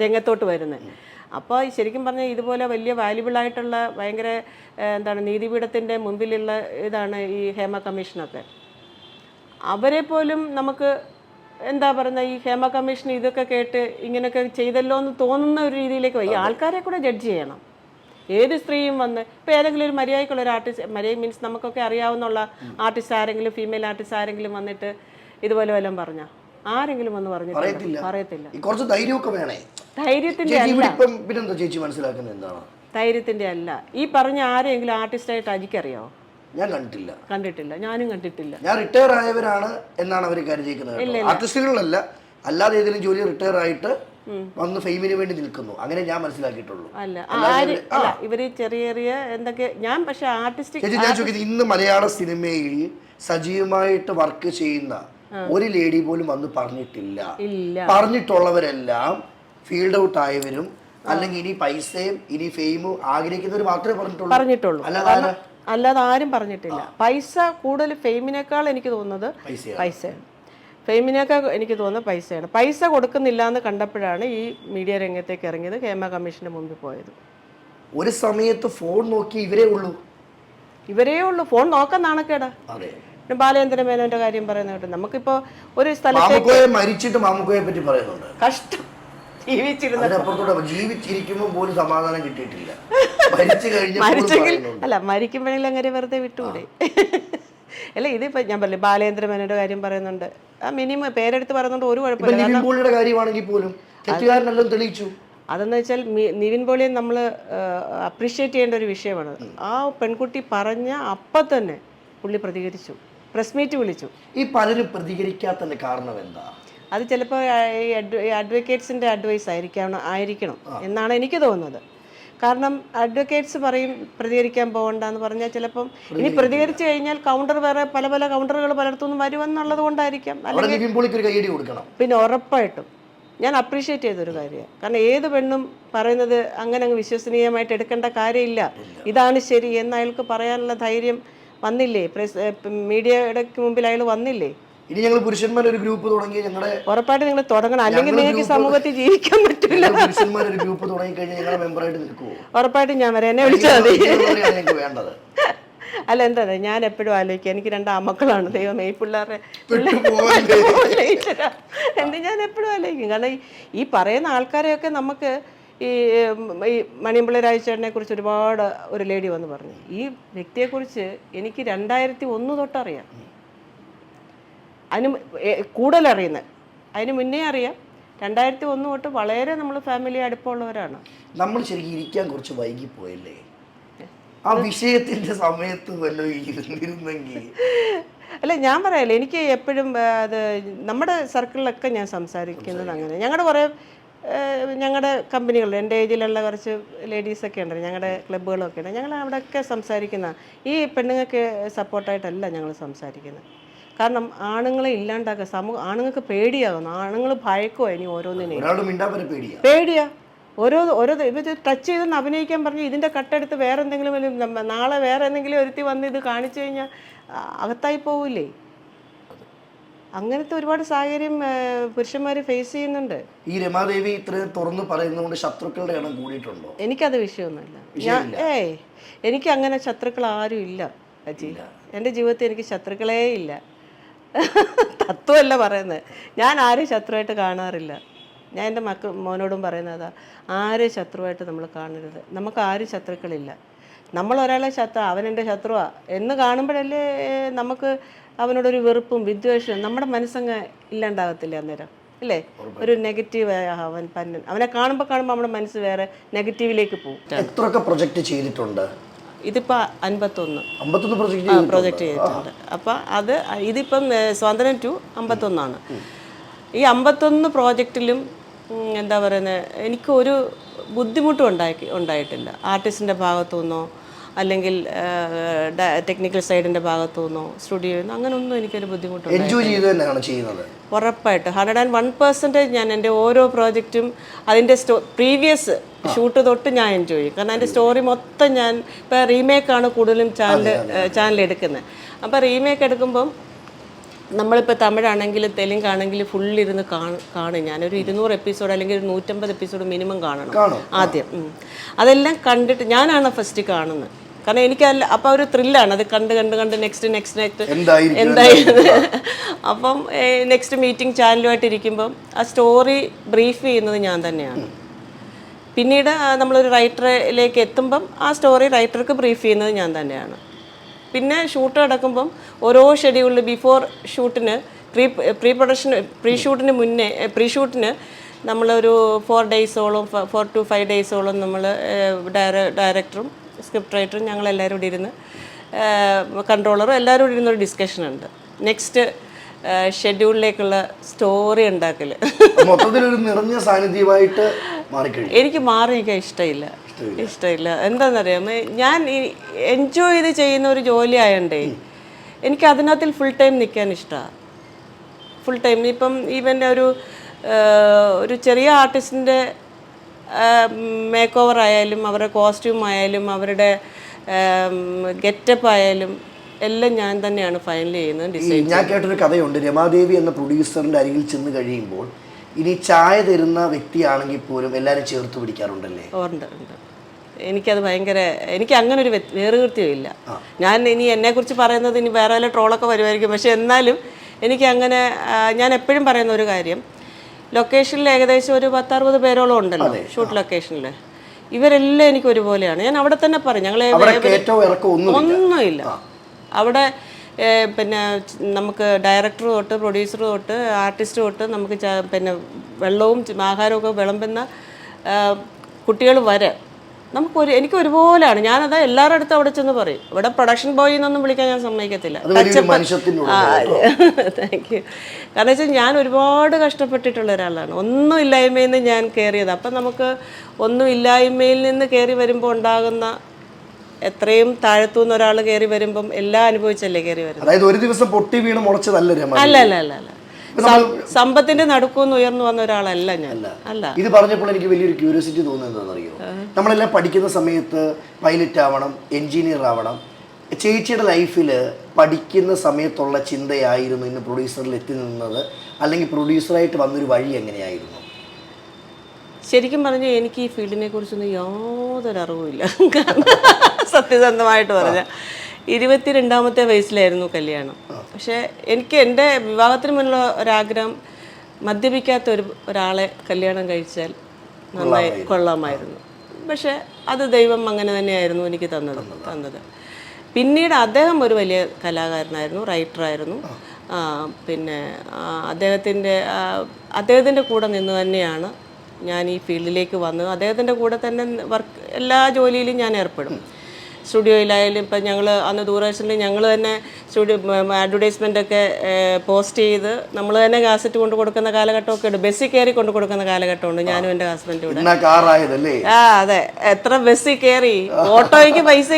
രംഗത്തോട്ട് വരുന്നത്. അപ്പോൾ ശരിക്കും പറഞ്ഞാൽ ഇതുപോലെ വലിയ വാല്യുബിൾ ആയിട്ടുള്ള ഭയങ്കര എന്താണ് നീതിപീഠത്തിൻ്റെ മുമ്പിലുള്ള ഇതാണ് ഈ ഹേമ കമ്മീഷനൊക്കെ. അവരെ പോലും നമുക്ക് എന്താ പറയുക, ഈ ഹേമ കമ്മീഷൻ ഇതൊക്കെ കേട്ട് ഇങ്ങനെയൊക്കെ ചെയ്തല്ലോ എന്ന് തോന്നുന്ന ഒരു രീതിയിലേക്ക് ഈ ആൾക്കാരെ കൂടെ ജഡ്ജ് ചെയ്യണം. ഏത് സ്ത്രീയും വന്ന് ഇപ്പോൾ ഏതെങ്കിലും ഒരു മര്യാദയ്ക്കുള്ള ഒരു ആർട്ടിസ്റ്റ്, മര്യാദ മീൻസ് നമുക്കൊക്കെ അറിയാവുന്നുള്ള ആർട്ടിസ്റ്റ് ആരെങ്കിലും, ഫീമെയിൽ ആർട്ടിസ്റ്റ് ആരെങ്കിലും വന്നിട്ട് ഇതുപോലെ വല്ലതും പറഞ്ഞാൽ ആരെങ്കിലും വന്ന് പറയത്തില്ല. കുറച്ച് ധൈര്യമൊക്കെ വേണേ. ധൈര്യത്തിന്റെ അല്ല, ഈ പറഞ്ഞ ആരെങ്കിലും ആർട്ടിസ്റ്റായിട്ട് അജിക്കറിയോ? ഞാൻ കണ്ടിട്ടില്ല. ഞാനും കണ്ടിട്ടില്ല. ഞാൻ റിട്ടയർ ആയവരാണ് എന്നാണ് അവർ കരുതിയിരിക്കുന്നത്. ആർട്ടിസ്റ്റുകളല്ല, അല്ലാതെ ഏതെങ്കിലും ജോലി റിട്ടയർ ആയിട്ട് വന്ന് ഫെയിമിന് വേണ്ടി നിൽക്കുന്നു, അങ്ങനെ ഞാൻ മനസ്സിലാക്കിയിട്ടുള്ളൂ. അല്ല ഇവര് ചെറിയ എന്തൊക്കെ. ഞാൻ പക്ഷെ ആർട്ടിസ്റ്റ് ഞാൻ ചോദിക്കുന്നത്, ഇന്ന് മലയാള സിനിമയിൽ സജീവമായിട്ട് വർക്ക് ചെയ്യുന്ന ഒരു ലേഡി പോലും വന്ന് പറഞ്ഞിട്ടില്ല. പറഞ്ഞിട്ടുള്ളവരെല്ലാം ഫീൽഡ് ഔട്ട് ആയവരും അല്ലെങ്കിൽ ഇനി പൈസയും ഇനി ഫെയിമും ആഗ്രഹിക്കുന്നവർ മാത്രമേ പറഞ്ഞിട്ടുള്ളൂ. അല്ലാതെ ആരും പറഞ്ഞിട്ടില്ല. പൈസ കൂടുതൽ ഫെയിമിനേക്കാൾ എനിക്ക് തോന്നുന്നത് പൈസയാണ്. ഫെയിമിനേക്കാൾ എനിക്ക് തോന്നുന്നത് പൈസയാണ്. പൈസ കൊടുക്കുന്നില്ല എന്ന് കണ്ടപ്പോഴാണ് ഈ മീഡിയ രംഗത്തേക്ക് ഇറങ്ങിയത്, ഹേമ കമ്മീഷന്റെ മുമ്പിൽ പോയത്. ഒരു സമയത്ത് ഫോൺ നോക്കി ഇവരേ ഉള്ളൂ. ഫോൺ നോക്കാൻ നാണക്കേടാ. ബാലേന്ദ്ര മേനോന്റെ കാര്യം പറയുന്ന കേട്ടോ. നമുക്കിപ്പോ ഒരു സ്ഥലത്തേക്ക് മരിച്ചിട്ട് മാമുക്കോയെ പറ്റി പറയുന്നുണ്ട്. കഷ്ടം. ജീവിച്ചിരിക്കുമ്പോൾ പോലും സമാധാനം കിട്ടിയിട്ടില്ല. മരിക്കുമ്പോഴെങ്കിലും അങ്ങനെ വെറുതെ വിട്ടുകൂടെ? അല്ല ഇതിപ്പോ ഞാൻ പറഞ്ഞു, ബാലേന്ദ്ര മേനോന്റെ കാര്യം പറയുന്നുണ്ട്. ആ മിനിമം പേരെടുത്ത് പറയുന്നുണ്ട്, ഒരു കുഴപ്പമില്ല. കാര്യമാണെങ്കിൽ പോലും തെറ്റുകാരനെല്ലാം തെളിയിച്ചു. അതെന്ന് വെച്ചാൽ നിവിൻ പോളിയെ നമ്മൾ അപ്രീഷിയേറ്റ് ചെയ്യേണ്ട ഒരു വിഷയമാണ്. ആ പെൺകുട്ടി പറഞ്ഞ അപ്പം തന്നെ പുള്ളി പ്രതികരിച്ചു, പ്രസ് മീറ്റ് വിളിച്ചു. ഈ പലരും പ്രതികരിക്കാത്തതിന്റെ കാരണം എന്താ? അത് ചിലപ്പോൾ ഈ അഡ്വക്കേറ്റ്സിൻ്റെ അഡ്വൈസ് ആയിരിക്കണം എന്നാണ് എനിക്ക് തോന്നുന്നത്. കാരണം അഡ്വക്കേറ്റ്സ് പറയും പ്രതികരിക്കാൻ പോകണ്ടെന്ന് പറഞ്ഞാൽ ചിലപ്പം ഇനി പ്രതികരിച്ചു കഴിഞ്ഞാൽ വേറെ പല കൗണ്ടറുകൾ പലയിടത്തുനിന്നും വരുമെന്നുള്ളത് കൊണ്ടായിരിക്കാം. അല്ലെങ്കിൽ പിന്നെ ഉറപ്പായിട്ടും ഞാൻ അപ്രീഷിയേറ്റ് ചെയ്തൊരു കാര്യമാണ്. കാരണം ഏത് പെണ്ണും പറയുന്നത് അങ്ങനെ അങ്ങ് വിശ്വസനീയമായിട്ട് എടുക്കേണ്ട കാര്യമില്ല, ഇതാണ് ശരി എന്ന് അയാൾക്ക് പറയാനുള്ള ധൈര്യം വന്നില്ലേ? മീഡിയയുടെ മുമ്പിൽ അയാൾ വന്നില്ലേ? ഇനി ഞങ്ങൾ പുരുഷന്മാരൊരു ഗ്രൂപ്പ് തുടങ്ങി ഞങ്ങളുടെ ഉറപ്പായിട്ട് നിങ്ങൾ തുടങ്ങണം, അല്ലെങ്കിൽ നിങ്ങൾക്ക് സമൂഹത്തിൽ ജീവിക്കാൻ പറ്റില്ല. പുരുഷന്മാരൊരു ഗ്രൂപ്പ് തുടങ്ങി കഴിഞ്ഞാൽ ഞങ്ങളുടെ മെമ്പറായിട്ട് നിൽക്കുമോ? ഉറപ്പായിട്ടും ഞാൻ വരാം, എന്നെ വിളിച്ചാൽ മതി. ഞങ്ങൾക്ക് വേണ്ടത് അല്ല എന്താ ഞാൻ എപ്പോഴും ആലോചിക്കുക, എനിക്ക് 2 ആമക്കളാണ്, ദൈവമേ ഈ പിള്ളേരെ എന്ത് ഞാൻ എപ്പോഴും ആലോചിക്കും. കാരണം ഈ പറയുന്ന ആൾക്കാരെയൊക്കെ നമുക്ക് ഈ മണിയമ്പിള്ള രാജേഷേട്ടനെ കുറിച്ച് ഒരുപാട് ഒരു ലേഡി വന്ന് പറഞ്ഞു, ഈ വ്യക്തിയെക്കുറിച്ച് എനിക്ക് 2001 തൊട്ടറിയാം, അതിന് കൂടുതൽ അറിയുന്നത്, അതിന് മുന്നേ അറിയാം. 2001 തൊട്ട് വളരെ നമ്മൾ ഫാമിലി അടുപ്പമുള്ളവരാണ്. നമ്മൾ ശരിക്കും ഇരിക്കാൻ കുറച്ച് വൈകിപ്പോയല്ലേ? ആ വിഷയത്തിന്റെ സമയത്ത് വല്ലതും ഇരുന്നിരുന്നെങ്കിൽ. അല്ല ഞാൻ പറയല്ലേ, എനിക്ക് എപ്പോഴും അത് നമ്മുടെ സർക്കിളിലൊക്കെ ഞാൻ സംസാരിക്കുന്നത് അങ്ങനെ. ഞങ്ങളുടെ കമ്പനികൾ, എൻ്റെ ഏജിലുള്ള കുറച്ച് ലേഡീസൊക്കെ ഉണ്ടല്ലോ, ഞങ്ങളുടെ ക്ലബ്ബുകളൊക്കെ ഉണ്ട്, ഞങ്ങൾ അവിടെയൊക്കെ സംസാരിക്കുന്ന ഈ പെണ്ണുങ്ങൾക്ക് സപ്പോർട്ടായിട്ടല്ല ഞങ്ങൾ സംസാരിക്കുന്നത്. കാരണം ആണുങ്ങളെ ഇല്ലാണ്ടാക്കുക, ആണുങ്ങൾക്ക് പേടിയാകുന്നു, ആണുങ്ങൾ ഭയക്കുമോ ഇനി ഓരോന്നിനെയും പേടിയാ. ഓരോ ഇവർ ടച്ച് ചെയ്തെന്ന് അഭിനയിക്കാൻ പറഞ്ഞ് ഇതിൻ്റെ കട്ടെടുത്ത് വേറെ എന്തെങ്കിലും നാളെ വേറെ എന്തെങ്കിലും ഒരുത്തി വന്ന് ഇത് കാണിച്ചു കഴിഞ്ഞാൽ അകത്തായി പോവില്ലേ? അങ്ങനത്തെ ഒരുപാട് സാഹചര്യം പുരുഷന്മാർ ഫേസ് ചെയ്യുന്നുണ്ട്. ഈ രമാദേവി ഇത്രയും തുറന്നു പറയുന്നതുകൊണ്ട് ശത്രുക്കളുടെ എണ്ണം കൂടിയിട്ടുണ്ടോ? എനിക്കത് വിഷയമൊന്നുമില്ല. എനിക്ക് അങ്ങനെ ശത്രുക്കൾ ആരും ഇല്ല അജി. എൻ്റെ ജീവിതത്തിൽ എനിക്ക് ശത്രുക്കളേ ഇല്ല. തത്വമല്ല പറയുന്നത്, ഞാൻ ആരും ശത്രുവായിട്ട് കാണാറില്ല. ഞാൻ എൻ്റെ മോനോടും പറയുന്നതാ, ആരും ശത്രുവായിട്ട് നമ്മൾ കാണരുത്. നമുക്ക് ആരും ശത്രുക്കളില്ല. നമ്മൾ ഒരാളെ അവനെൻ്റെ ശത്രുവാ എന്ന് കാണുമ്പോഴല്ലേ നമുക്ക് അവനോടൊരു വെറുപ്പും വിദ്വേഷവും നമ്മുടെ മനസ്സങ്ങ് ഇല്ലാണ്ടാകത്തില്ല അന്നേരം, അല്ലേ? ഒരു നെഗറ്റീവ് അവനെ കാണുമ്പോൾ നമ്മുടെ മനസ്സ് വേറെ നെഗറ്റീവിലേക്ക് പോകും. എത്രയൊക്കെ പ്രൊജക്റ്റ് ചെയ്തിട്ടുണ്ട്? ഇതിപ്പോൾ 51 പ്രൊജക്റ്റ് ചെയ്തിട്ടുണ്ട്. അപ്പം ഇതിപ്പം സ്വാതന്ത്ര്യം 2 51 ഈ 51 പ്രോജക്റ്റിലും എന്താ പറയുന്നത്, എനിക്കൊരു ബുദ്ധിമുട്ടും ഉണ്ടായിട്ടില്ല. ആർട്ടിസ്റ്റിൻ്റെ ഭാഗത്തു നിന്നോ അല്ലെങ്കിൽ ടെക്നിക്കൽ സൈഡിൻ്റെ ഭാഗത്തു നിന്നോ സ്റ്റുഡിയോയിൽ നിന്നോ അങ്ങനെയൊന്നും എനിക്കൊരു ബുദ്ധിമുട്ടുണ്ട്. ഉറപ്പായിട്ട് 101% ഞാൻ എൻ്റെ ഓരോ പ്രോജക്റ്റും അതിൻ്റെ പ്രീവിയസ് ഷൂട്ട് തൊട്ട് ഞാൻ എൻജോയ് ചെയ്യും. കാരണം അതിൻ്റെ സ്റ്റോറി മൊത്തം ഞാൻ ഇപ്പോൾ റീമേക്കാണ് കൂടുതലും ചാനൽ എടുക്കുന്നത്. അപ്പോൾ റീമേക്ക് എടുക്കുമ്പം നമ്മളിപ്പോൾ തമിഴാണെങ്കിലും തെലുങ്കാണെങ്കിലും ഫുള്ളിരുന്ന് കാണും. ഞാനൊരു 200 എപ്പിസോഡ് അല്ലെങ്കിൽ ഒരു 150 എപ്പിസോഡ് മിനിമം കാണണം ആദ്യം. അതെല്ലാം കണ്ടിട്ട് ഞാനാണ് ഫസ്റ്റ് കാണുന്നത്. കാരണം എനിക്കല്ല അപ്പോൾ ഒരു ത്രില്ലാണ്, അത് കണ്ട് നെക്സ്റ്റ് എന്തായിരുന്നു. അപ്പം നെക്സ്റ്റ് മീറ്റിംഗ് ചാനലുമായിട്ട് ഇരിക്കുമ്പം ആ സ്റ്റോറി ബ്രീഫ് ചെയ്യുന്നത് ഞാൻ തന്നെയാണ്. പിന്നീട് നമ്മളൊരു റൈറ്ററിലേക്ക് എത്തുമ്പം ആ സ്റ്റോറി റൈറ്റർക്ക് ബ്രീഫ് ചെയ്യുന്നത് ഞാൻ തന്നെയാണ്. പിന്നെ ഷൂട്ട് നടക്കുമ്പം ഓരോ ഷെഡ്യൂളിൽ ബിഫോർ ഷൂട്ടിന് പ്രീ ഷൂട്ടിന് നമ്മളൊരു 4 ഡേയ്സോളം 4 to 5 ഡേയ്സോളം നമ്മൾ ഡയറക്ടറും സ്ക്രിപ്റ്റ് റൈറ്ററും ഞങ്ങളെല്ലാവരും കൂടി ഇരുന്ന് കൺട്രോളറും എല്ലാവരും കൂടി ഇരുന്നൊരു ഡിസ്കഷനുണ്ട്. നെക്സ്റ്റ് ഷെഡ്യൂളിലേക്കുള്ള സ്റ്റോറി ഉണ്ടാക്കൽ മൊത്തത്തിലൊരു നിറഞ്ഞ സാന്നിധ്യമായിട്ട് എനിക്ക് മാറിയിരിക്കാൻ ഇഷ്ടമില്ല. എന്താണെന്നറിയാം, ഞാൻ എൻജോയ് ചെയ്ത് ചെയ്യുന്ന ഒരു ജോലി ആയതുകൊണ്ടേ എനിക്ക് അതിനകത്തിൽ ഫുൾ ടൈം നിൽക്കാൻ ഇഷ്ടമാണ്. ഫുൾ ടൈം ഇപ്പം ഈവൻ ഒരു ചെറിയ ആർട്ടിസ്റ്റിൻ്റെ മേക്ക് ഓവർ ആയാലും അവരുടെ കോസ്റ്റ്യൂം ആയാലും അവരുടെ ഗെറ്റപ്പ് ആയാലും എല്ലാം ഞാൻ തന്നെയാണ് ഫൈനൽ ചെയ്യുന്നത്, ഡിസൈൻ. ഞാൻ കേട്ടൊരു കഥയുണ്ട്, രമാദേവി എന്ന പ്രൊഡ്യൂസറിൻ്റെ അരികിൽ ചെന്ന് കഴിയുമ്പോൾ ഇനി ചായ തരുന്ന വ്യക്തിയാണെങ്കിൽ പോലും എല്ലാവരും ചേർത്ത് പിടിക്കാറുണ്ടല്ലേ? ഉണ്ട്. എനിക്കത് എനിക്ക് അങ്ങനെ ഒരു വേറുകൃത്യമില്ല. ഞാൻ ഇനി എന്നെക്കുറിച്ച് പറയുന്നത് ഇനി വേറെ വല്ല ട്രോളൊക്കെ വരുമായിരിക്കും, പക്ഷെ എന്നാലും എനിക്കങ്ങനെ ഞാൻ എപ്പോഴും പറയുന്ന ഒരു കാര്യം, ലൊക്കേഷനിൽ ഏകദേശം ഒരു 10-60 പേരോളം ഉണ്ടല്ലോ ഷൂട്ട് ലൊക്കേഷനിൽ. ഇവരെല്ലാം എനിക്ക് ഒരുപോലെയാണ്. ഞാൻ അവിടെ തന്നെ പറയും, ഞങ്ങൾ ഒന്നുമില്ല അവിടെ. പിന്നെ നമുക്ക് ഡയറക്ടർ തൊട്ട് പ്രൊഡ്യൂസർ തൊട്ട് ആർട്ടിസ്റ്റ് തൊട്ട് നമുക്ക് പിന്നെ വെള്ളവും ആഹാരവും ഒക്കെ വിളമ്പുന്ന കുട്ടികൾ വരെ എനിക്ക് ഒരുപോലെയാണ്. ഞാനത് എല്ലാവരുടെ അടുത്തും അവിടെ ചെന്ന് പറയും. ഇവിടെ പ്രൊഡക്ഷൻ ബോയ് എന്നൊന്നും വിളിക്കാൻ ഞാൻ സമ്മതിക്കത്തില്ല. Thank you. കാരണം വെച്ചാൽ ഞാൻ ഒരുപാട് കഷ്ടപ്പെട്ടിട്ടുള്ള ഒരാളാണ്. ഒന്നും ഇല്ലായ്മയിൽ നിന്ന് ഞാൻ കയറിയത്. അപ്പം നമുക്ക് ഒന്നും ഇല്ലായ്മയിൽ നിന്ന് കയറി വരുമ്പോൾ ഉണ്ടാകുന്ന എത്രയും താഴത്തുനിന്ന് ഒരാൾ കയറി വരുമ്പം എല്ലാം അനുഭവിച്ചല്ലേ കയറി വരുന്നത്. അതായത് ഒരു ദിവസം പൊട്ടി വീണ് മുളച്ചതല്ല. അല്ല. സമ്പത്തിന്റെ നടുക്കുന്ന് ഉയർന്നു വന്ന ഒരാളല്ല ഞാൻ. അല്ല. ഇത് പറഞ്ഞപ്പോൾ എനിക്ക് വലിയൊരു ക്യൂരിയോസിറ്റി തോന്നുന്നത് എന്താണെന്നറിയോ, നമ്മളെല്ലാം പഠിക്കുന്ന സമയത്ത് പൈലറ്റ് ആവണം, എഞ്ചിനീയർ ആവണം. ചേച്ചിയുടെ ലൈഫിൽ പഠിക്കുന്ന സമയത്തുള്ള ചിന്തയായിരുന്നു ഇന്ന് പ്രൊഡ്യൂസറിൽ എത്തി നിന്നത്, അല്ലെങ്കിൽ പ്രൊഡ്യൂസറായിട്ട് വന്നൊരു വഴി എങ്ങനെയായിരുന്നു? ശരിക്കും പറഞ്ഞാൽ എനിക്ക് ഈ ഫീൽഡിനെ കുറിച്ചൊന്നും യാതൊരു അറിവുമില്ല. സത്യസന്ധമായിട്ട് പറഞ്ഞാൽ 22ാമത്തെ വയസ്സിലായിരുന്നു കല്യാണം. പക്ഷേ എനിക്ക് എൻ്റെ വിവാഹത്തിന് മുന്നുള്ള ഒരാഗ്രഹം മദ്യപിക്കാത്ത ഒരാളെ കല്യാണം കഴിച്ചാൽ നന്നായി കൊള്ളാമായിരുന്നു. പക്ഷേ അത് ദൈവം അങ്ങനെ തന്നെയായിരുന്നു എനിക്ക് തന്നത്. പിന്നീട് അദ്ദേഹം ഒരു വലിയ കലാകാരനായിരുന്നു, റൈറ്ററായിരുന്നു. പിന്നെ അദ്ദേഹത്തിൻ്റെ കൂടെ നിന്ന് തന്നെയാണ് ഞാൻ ഈ ഫീൽഡിലേക്ക് വന്നത്. അദ്ദേഹത്തിൻ്റെ കൂടെ തന്നെ എല്ലാ ജോലിയിലും ഞാൻ ഏർപ്പെടും. സ്റ്റുഡിയോയിലായാലും ഇപ്പം ഞങ്ങൾ അന്ന് ദൂരദർശനിൽ ഞങ്ങൾ തന്നെ അഡ്വർടൈസ്മെൻ്റൊക്കെ പോസ്റ്റ് ചെയ്ത് നമ്മൾ തന്നെ കാസറ്റ് കൊണ്ട് കൊടുക്കുന്ന കാലഘട്ടമൊക്കെ ഉണ്ട്. ബസ്സിൽ കയറി കൊണ്ട് കൊടുക്കുന്ന കാലഘട്ടമുണ്ട് ഞാനും എൻ്റെ ഹസ്ബൻഡും കൂടെ. അതെ, എത്ര ബസ്സിൽ കയറി. ഓട്ടോയ്ക്ക് പൈസ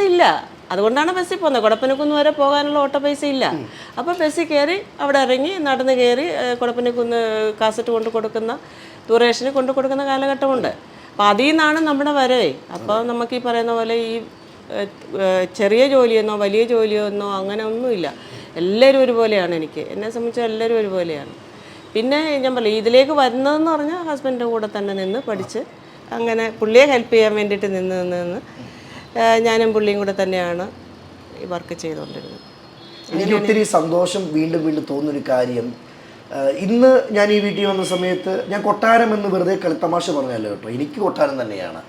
ഇല്ല, അതുകൊണ്ടാണ് ബസ്സിൽ പോകുന്നത്. കുടപ്പനക്കുന്ന് വരെ പോകാനുള്ള ഓട്ടോ പൈസ ഇല്ല. അപ്പോൾ ബസ്സിൽ കയറി അവിടെ ഇറങ്ങി നടന്ന് കയറി കുടപ്പനക്കുന്ന് കാസറ്റ് കൊണ്ട് കൊടുക്കുന്ന ദൂരദർശന് കൊണ്ട് കൊടുക്കുന്ന കാലഘട്ടമുണ്ട്. അപ്പോൾ അതിൽ നിന്നാണ് നമ്മുടെ വരവേ. അപ്പോൾ നമുക്ക് ഈ പറയുന്ന പോലെ ഈ ചെറിയ ജോലിയെന്നോ വലിയ ജോലിയെന്നോ അങ്ങനെ ഒന്നുമില്ല. എല്ലാവരും ഒരുപോലെയാണ്. എന്നെ സംബന്ധിച്ച് എല്ലാവരും ഒരുപോലെയാണ്. പിന്നെ ഞാൻ പറയും ഇതിലേക്ക് വരുന്നതെന്ന് പറഞ്ഞാൽ ഹസ്ബൻഡിൻ്റെ കൂടെ തന്നെ നിന്ന് പഠിച്ച് അങ്ങനെ പുള്ളിയെ ഹെൽപ്പ് ചെയ്യാൻ വേണ്ടിയിട്ട് നിന്ന് ഞാനും പുള്ളിയും കൂടെ തന്നെയാണ് ഈ വർക്ക് ചെയ്തുകൊണ്ടിരുന്നത്. എനിക്ക് ഒത്തിരി സന്തോഷം വീണ്ടും തോന്നുന്നൊരു കാര്യം, ഇന്ന് ഞാൻ ഈ വീട്ടിൽ വന്ന സമയത്ത് ഞാൻ കൊട്ടാരം എന്ന് വെറുതെ കളിത്തമാശ പറഞ്ഞല്ലോ കേട്ടോ, എനിക്ക് കൊട്ടാരം തന്നെയാണ്.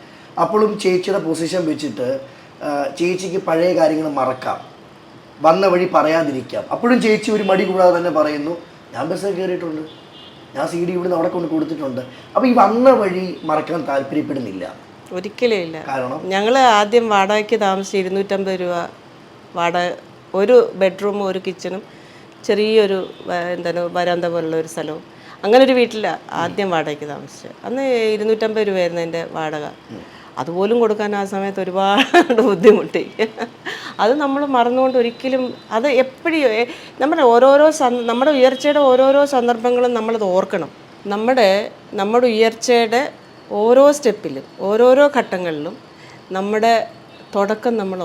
അപ്പോഴും ചേച്ചിയുടെ പൊസിഷൻ വെച്ചിട്ട് ചേച്ചിക്ക് പഴയ കാര്യങ്ങൾ മറക്കാം, വന്ന വഴി പറയാതിരിക്കാം. അപ്പോഴും ചേച്ചി ഒരു മടി കൂടാതെ തന്നെ പറയുന്നു, ഞാൻ ബസ്സിൽ കയറിയിട്ടുണ്ട്, ഞാൻ CD ഇവിടുന്ന് അവിടെ കൊണ്ട് കൊടുത്തിട്ടുണ്ട്. അപ്പോൾ ഈ വന്ന വഴി മറക്കാൻ താല്പര്യപ്പെടുന്നില്ല? ഒരിക്കലും ഇല്ല. കാരണം ഞങ്ങൾ ആദ്യം വാടകയ്ക്ക് താമസിച്ച് 250 രൂപ വാടക, ഒരു ബെഡ്റൂമും ഒരു കിച്ചണും ചെറിയൊരു വരാന്ത പോലുള്ള ഒരു സ്ഥലവും, അങ്ങനെ ഒരു വീട്ടിലാണ് ആദ്യം വാടകയ്ക്ക് താമസിച്ചത്. അന്ന് 250 രൂപയായിരുന്നു എൻ്റെ വാടക. അതുപോലും കൊടുക്കാൻ ആ സമയത്ത് ഒരുപാട് ബുദ്ധിമുട്ടി. അത് നമ്മൾ മറന്നുകൊണ്ട് ഒരിക്കലും അത് എപ്പോഴും നമ്മുടെ ഉയർച്ചയുടെ ഓരോരോ സന്ദർഭങ്ങളും നമ്മളത് ഓർക്കണം. നമ്മുടെ ഉയർച്ചയുടെ ഓരോ സ്റ്റെപ്പിലും ഓരോരോ ഘട്ടങ്ങളിലും നമ്മുടെ തുടക്കം നമ്മൾ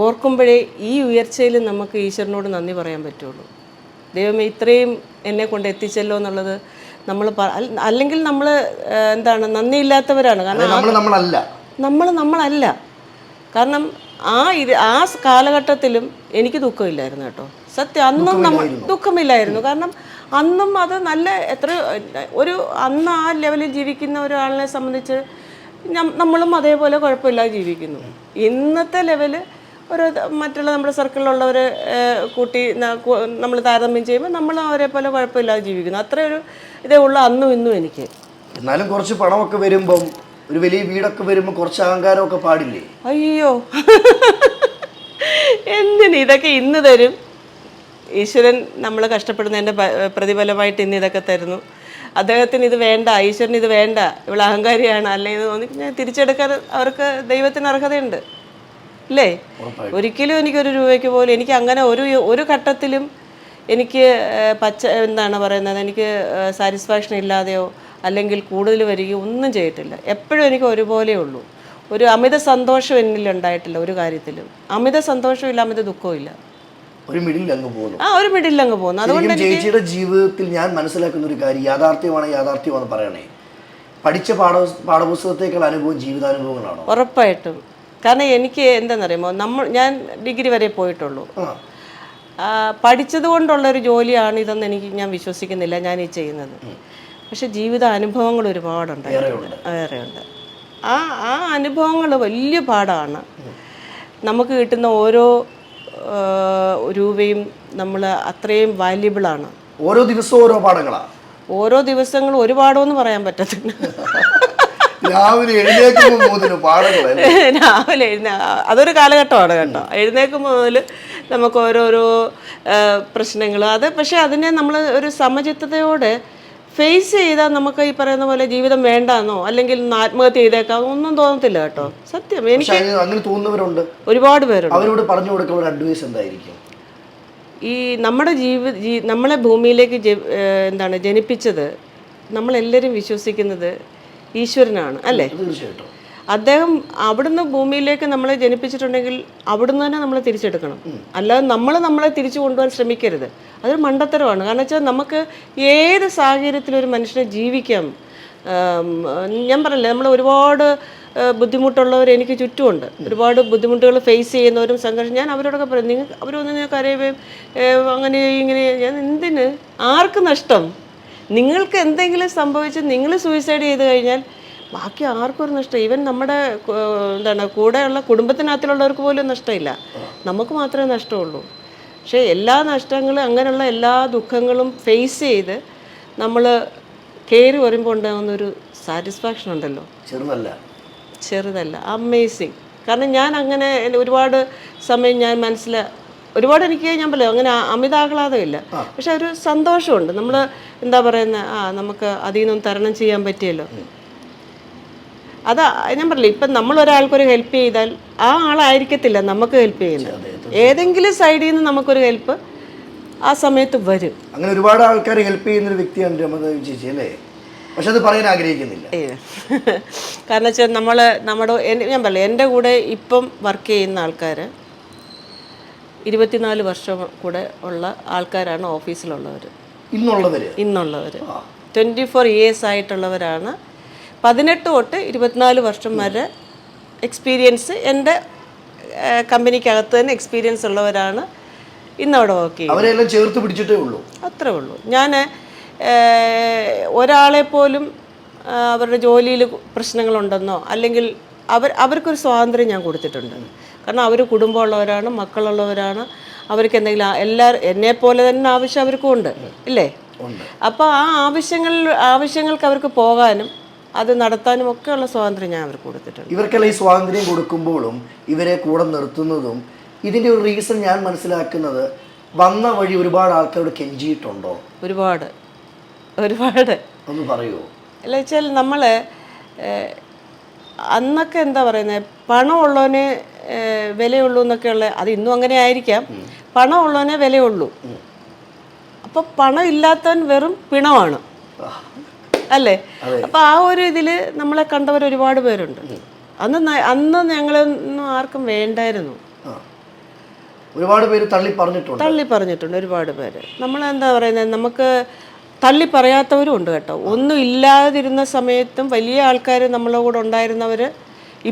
ഓർക്കുമ്പോഴേ ഈ ഉയർച്ചയിൽ നമുക്ക് ഈശ്വരനോട് നന്ദി പറയാൻ പറ്റുള്ളൂ. ദൈവമേ ഇത്രയും എന്നെ കൊണ്ട് എത്തിച്ചല്ലോ എന്നുള്ളത് നമ്മൾ അല്ലെങ്കിൽ നമ്മൾ നന്ദിയില്ലാത്തവരാണ്. കാരണം നമ്മളല്ല. കാരണം ആ കാലഘട്ടത്തിലും എനിക്ക് ദുഃഖമില്ലായിരുന്നു കേട്ടോ, സത്യം. അന്നും ദുഃഖമില്ലായിരുന്നു. കാരണം അന്നും അത് നല്ല അന്ന് ആ ലെവലിൽ ജീവിക്കുന്ന ഒരാളിനെ സംബന്ധിച്ച് നമ്മളും അതേപോലെ കുഴപ്പമില്ലാതെ ജീവിക്കുന്നു. ഇന്നത്തെ ലെവല് മറ്റുള്ള നമ്മുടെ സർക്കിളിലുള്ളവരെ കൂട്ടി നമ്മൾ താരതമ്യം ചെയ്യുമ്പോൾ നമ്മൾ അവരെ പോലെ കുഴപ്പമില്ലാതെ ജീവിക്കുന്നു. അത്രയൊരു ഇതേ ഉള്ളൂ അന്നും ഇന്നും എനിക്ക്. എന്നാലും കുറച്ച് പണമൊക്കെ വരുമ്പം, ഒരു വലിയ വീടൊക്കെ വരുമ്പോൾ കുറച്ച് അഹങ്കാരമൊക്കെ പാടില്ലേ? അയ്യോ, എന്തിന് ഇതൊക്കെ ഇന്ന് തരും ഈശ്വരൻ. നമ്മൾ കഷ്ടപ്പെടുന്നതിൻ്റെ പ്രതിഫലമായിട്ട് ഇന്ന് ഇതൊക്കെ തരുന്നു. അദ്ദേഹത്തിന് ഇത് വേണ്ട, ഈശ്വരന് ഇത് വേണ്ട, ഇവൾ അഹങ്കാരിയാണ് അല്ലെങ്കിൽ തോന്നി ഞാൻ തിരിച്ചെടുക്കാൻ അവർക്ക് ദൈവത്തിന് അർഹതയുണ്ട് അല്ലേ? ഒരിക്കലും എനിക്കൊരു രൂപയ്ക്ക് പോലും എനിക്ക് അങ്ങനെ ഒരു ഘട്ടത്തിലും എനിക്ക് എനിക്ക് സാറ്റിസ്ഫാക്ഷൻ ഇല്ലാതെയോ അല്ലെങ്കിൽ കൂടുതൽ വരികയോ ഒന്നും ചെയ്തിട്ടില്ല. എപ്പോഴും എനിക്ക് ഒരുപോലെ ഉള്ളൂ. ഒരു അമിത സന്തോഷം എന്നിലുണ്ടായിട്ടില്ല ഒരു കാര്യത്തിലും. അമിത സന്തോഷവും ഇല്ല, അമിത ദുഃഖവും ഇല്ല. ഒരു മിഡിൽ അങ്ങ് പോകുന്നു. അതുകൊണ്ട് ചേച്ചിയുടെ ജീവിതത്തിൽ ഞാൻ മനസ്സിലാക്കുന്ന ഒരു കാര്യം, യാഥാർത്ഥ്യമാണ് പറയണേ. പഠിച്ച പാഠപുസ്തകത്തേക്കാൾ അനുഭവം ജീവിതാനുഭവങ്ങളാണോ? ഉറപ്പായിട്ടും. കാരണം എനിക്ക് എന്താണെന്നറിയുമോ, ഞാൻ ഡിഗ്രി വരെ പോയിട്ടുള്ളൂ. പഠിച്ചത് കൊണ്ടുള്ളൊരു ജോലിയാണ് ഇതെന്ന് ഞാൻ വിശ്വസിക്കുന്നില്ല ഞാൻ ഈ ചെയ്യുന്നത്. പക്ഷെ ജീവിത അനുഭവങ്ങൾ ഒരുപാടുണ്ട്, ഏറെയുണ്ട്. ആ അനുഭവങ്ങൾ വലിയ പാടാണ്. നമുക്ക് കിട്ടുന്ന ഓരോ രൂപയും നമ്മൾ അത്രയും വാല്യബിളാണ്. ഓരോ ദിവസവും ഓരോ പാഠങ്ങളാണ്. ഓരോ ദിവസങ്ങളും ഒരു പാഠമെന്ന് പറയാൻ പറ്റത്തില്ല. രാവിലെ അതൊരു കാലഘട്ടമാണ് കേട്ടോ. എഴുന്നേൽക്കുമ്പോൾ മുതൽ നമുക്ക് ഓരോരോ പ്രശ്നങ്ങൾ പക്ഷെ അതിനെ നമ്മൾ ഒരു സമചിത്തതയോടെ ഫേസ് ചെയ്താൽ നമുക്ക് ഈ പറയുന്ന പോലെ ജീവിതം വേണ്ടാന്നോ അല്ലെങ്കിൽ ആത്മഹത്യ ചെയ്തേക്കാം ഒന്നും തോന്നത്തില്ല കേട്ടോ, സത്യം. എനിക്ക് അങ്ങനെ തോന്നുന്നവരുണ്ട്, ഒരുപാട് പേരുണ്ട്. അവരോട് പറഞ്ഞു കൊടുക്കുന്ന അഡ്വൈസ് എന്തായിരിക്കും? ഈ നമ്മുടെ നമ്മളെ ഭൂമിയിലേക്ക് എന്താണ് ജനിപ്പിച്ചത് നമ്മളെല്ലാവരും വിശ്വസിക്കുന്നത് ഈശ്വരനാണ് അല്ലേ? തീർച്ചയായിട്ടും. അദ്ദേഹം അവിടുന്ന് ഭൂമിയിലേക്ക് നമ്മളെ ജനിപ്പിച്ചിട്ടുണ്ടെങ്കിൽ അവിടുന്ന് തന്നെ നമ്മളെ തിരിച്ചെടുക്കണം. അല്ലാതെ നമ്മളെ തിരിച്ചു കൊണ്ടുപോകാൻ ശ്രമിക്കരുത്. അതൊരു മണ്ടത്തരമാണ്. കാരണം വെച്ചാൽ നമുക്ക് ഏത് സാഹചര്യത്തിലും ഒരു മനുഷ്യനെ ജീവിക്കാം. ഞാൻ പറഞ്ഞില്ലേ, നമ്മൾ ഒരുപാട് ബുദ്ധിമുട്ടുള്ളവർ എനിക്ക് ചുറ്റുമുണ്ട്. ഒരുപാട് ബുദ്ധിമുട്ടുകൾ ഫേസ് ചെയ്യുന്നവരും സംഘർഷം. ഞാൻ അവരോടൊക്കെ പറയും, അവരൊന്നും ഞാൻ കരയുകയും അങ്ങനെ ഇങ്ങനെ. ഞാൻ എന്തിന്? ആർക്ക് നഷ്ടം? നിങ്ങൾക്ക് എന്തെങ്കിലും സംഭവിച്ച് നിങ്ങൾ സൂയിസൈഡ് ചെയ്ത് കഴിഞ്ഞാൽ ബാക്കി ആർക്കും ഒരു നഷ്ടം. ഈവൻ നമ്മുടെ എന്താണ് കൂടെയുള്ള കുടുംബത്തിനകത്തിലുള്ളവർക്ക് പോലും നഷ്ടമില്ല, നമുക്ക് മാത്രമേ നഷ്ടമുള്ളൂ. പക്ഷേ എല്ലാ നഷ്ടങ്ങളും അങ്ങനെയുള്ള എല്ലാ ദുഃഖങ്ങളും ഫേസ് ചെയ്ത് നമ്മൾ കയറി വരുമ്പോൾ ഉണ്ടാകുന്നൊരു സാറ്റിസ്ഫാക്ഷൻ ഉണ്ടല്ലോ, ചെറുതല്ല, അമേസിങ്. കാരണം ഞാൻ അങ്ങനെ ഒരുപാട് സമയം ഞാൻ ഒരുപാട് എനിക്ക് ഞാൻ പറയാം അങ്ങനെ അമിതാഹ്ലാദമില്ല, പക്ഷെ ഒരു സന്തോഷമുണ്ട്. നമ്മൾ എന്താ പറയുന്നത്, നമുക്ക് അതിൽ നിന്നും തരണം ചെയ്യാൻ പറ്റിയല്ലോ. അതാ ഞാൻ പറയില്ല, ഇപ്പം നമ്മളൊരാൾക്കൊരു ഹെൽപ്പ് ചെയ്താൽ ആ ആളായിരിക്കത്തില്ല നമുക്ക് ഹെൽപ്പ് ചെയ്യുന്നത്. ഏതെങ്കിലും സൈഡിൽ നിന്ന് നമുക്കൊരു ഹെൽപ്പ് ആ സമയത്ത് വരും. അങ്ങനെ ഒരുപാട് ആൾക്കാർ ഹെൽപ്പ് ചെയ്യുന്നൊരു വ്യക്തിയാണ് രമത ചേച്ചി അല്ലേ? പക്ഷെ അത് പറയാൻ ആഗ്രഹിക്കുന്നില്ല. കാരണം വെച്ചാൽ ഞാൻ പറയില്ല, എൻ്റെ കൂടെ ഇപ്പം വർക്ക് ചെയ്യുന്ന ആൾക്കാർ 24 വർഷം കൂടെ ഉള്ള ആൾക്കാരാണ് ഓഫീസിലുള്ളവർ. ഇന്നുള്ളവർ 24 ഇയേഴ്സ് ആയിട്ടുള്ളവരാണ്. 18 തൊട്ട് 24 വർഷം വരെ എക്സ്പീരിയൻസ്, എൻ്റെ കമ്പനിക്കകത്ത് തന്നെ എക്സ്പീരിയൻസ് ഉള്ളവരാണ് ഇന്നവിടെ വർക്ക് ചെയ്യുന്നത്. അവരെല്ലാം ചേർത്ത് പിടിച്ചിട്ടേ ഉള്ളൂ. അത്രേ ഉള്ളൂ. ഞാൻ ഒരാളെ പോലും അവരുടെ ജോലിയിൽ പ്രശ്നങ്ങളുണ്ടെന്നോ അല്ലെങ്കിൽ അവർക്കൊരു സ്വാതന്ത്ര്യം ഞാൻ കൊടുത്തിട്ടുണ്ട്. കാരണം അവർ കുടുംബമുള്ളവരാണ്, മക്കളുള്ളവരാണ്. അവർക്ക് എന്തെങ്കിലും എന്നെപ്പോലെ തന്നെ ആവശ്യം അവർക്കും ഉണ്ട് ഇല്ലേ? അപ്പോൾ ആ ആവശ്യങ്ങൾക്ക് അവർക്ക് പോകാനും അത് നടത്താനും ഒക്കെയുള്ള സ്വാതന്ത്ര്യം ഞാൻ അവർക്ക് കൊടുത്തിട്ടുണ്ട്. ഇവർക്കെല്ലാം ഈ സ്വാതന്ത്ര്യം കൊടുക്കുമ്പോഴും ഇവരെ കൂടെ നിർത്തുന്നതും ഇതിൻ്റെ ഒരു റീസൺ ഞാൻ മനസ്സിലാക്കുന്നത്, വന്ന വഴി ഒരുപാട് ആൾക്കാരോട് കെഞ്ചിയിട്ടുണ്ടോ? ഒരുപാട് ഒന്ന് പറയുമോ? അല്ല വെച്ചാൽ നമ്മൾ അന്നൊക്കെ എന്താ പറയുന്നത്, പണമുള്ളവനെ വിലയുള്ളൂ എന്നൊക്കെയുള്ള, അത് ഇന്നും അങ്ങനെ ആയിരിക്കാം. പണമുള്ളവനെ വിലയുള്ളൂ. അപ്പോൾ പണം ഇല്ലാത്തവൻ വെറും പിണമാണ് അല്ലേ? അപ്പോൾ ആ ഒരു ഇതിൽ നമ്മളെ കണ്ടവർ ഒരുപാട് പേരുണ്ട്. അന്ന് ഞങ്ങളൊന്നും ആർക്കും വേണ്ടായിരുന്നു. ഒരുപാട് പേര് തള്ളി പറഞ്ഞിട്ടുണ്ട് ഒരുപാട് പേര്. നമ്മളെന്താ പറയുന്നത്, നമുക്ക് തള്ളി പറയാത്തവരും ഉണ്ട് കേട്ടോ. ഒന്നും ഇല്ലാതിരുന്ന സമയത്തും വലിയ ആൾക്കാർ നമ്മളെ കൂടെ ഉണ്ടായിരുന്നവർ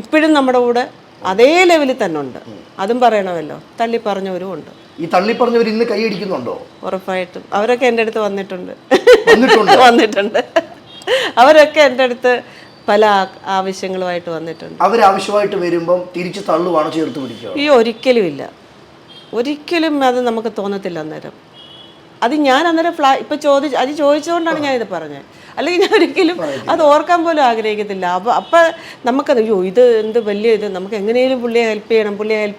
ഇപ്പോഴും നമ്മുടെ കൂടെ അതേ ലെവലിൽ തന്നെ ഉണ്ട്. അതും പറയണമല്ലോ, തള്ളി പറഞ്ഞവരും ഉണ്ട്. ഈ തള്ളി പറഞ്ഞവർ ഇന്ന് കൈയടിക്കുന്നുണ്ടോ? ഉറപ്പായിട്ടും. അവരൊക്കെ എൻ്റെ അടുത്ത് വന്നിട്ടുണ്ട്. അവരൊക്കെ എൻ്റെ അടുത്ത് പല ആവശ്യങ്ങളുമായിട്ട് വന്നിട്ടുണ്ട്. അവരാവശ്യമായിട്ട് വരുമ്പം തിരിച്ച് തള്ളുവാണോ, ചേർത്ത് പിടിക്കുക? ഈ ഒരിക്കലും അത് നമുക്ക് തോന്നത്തില്ല അന്നേരം. അത് ഞാൻ അന്നേരം ഇപ്പം ചോദിച്ചുകൊണ്ടാണ് ഞാനിത് പറഞ്ഞത്. അല്ലെങ്കിൽ ഞാൻ ഒരിക്കലും അത് ഓർക്കാൻ പോലും ആഗ്രഹിക്കത്തില്ല. അപ്പം നമുക്കത് ഇത് എന്ത് വലിയ ഇത്, നമുക്ക് എങ്ങനെയും പുള്ളിയെ ഹെൽപ്പ്